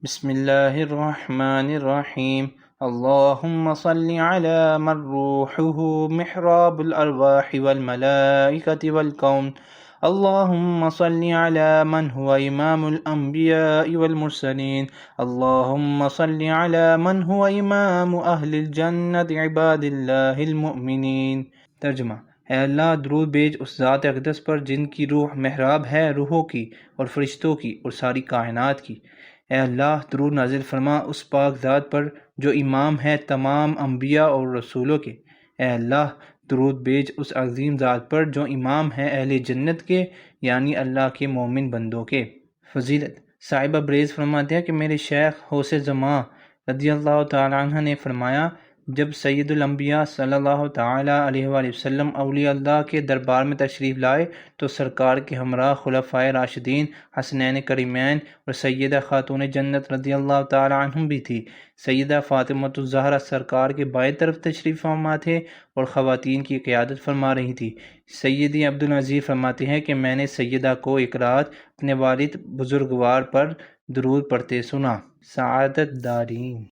بسم اللہ الرحمن الرحیم اللہم صل علی من روحہ محراب الارواح والملائکۃ والکون اللہم صل علی من هو امام الانبیاء والمرسلین اللہم صل علی من هو امام اہل الجنت عباد اللہ المؤمنین۔ ترجمہ: اے اللہ درود بھیج اس ذات اقدس پر جن کی روح محراب ہے روحوں کی اور فرشتوں کی اور ساری کائنات کی۔ اے اللہ درود نازل فرما اس پاک ذات پر جو امام ہے تمام انبیاء اور رسولوں کے۔ اے اللہ درود بھیج اس عظیم ذات پر جو امام ہے اہل جنت کے، یعنی اللہ کے مومن بندوں کے۔ فضیلت: صاحبہ بریز فرماتے ہیں کہ میرے شیخ غوث زمان رضی اللہ تعالیٰ عنہ نے فرمایا، جب سید الانبیاء صلی اللہ تعالیٰ علیہ وآلہ وسلم اولیاء اللہ کے دربار میں تشریف لائے تو سرکار کے ہمراہ خلفائے راشدین حسنین کریمین اور سیدہ خاتون جنت رضی اللہ تعالیٰ عنہم بھی تھی۔ سیدہ فاطمۃ الزہرا سرکار کے بائیں طرف تشریف فرما تھے اور خواتین کی قیادت فرما رہی تھی۔ سیدی عبدالعزیز فرماتے ہیں کہ میں نے سیدہ کو ایک رات اپنے والد بزرگوار پر درود پڑھتے سنا۔ سعادت دارین۔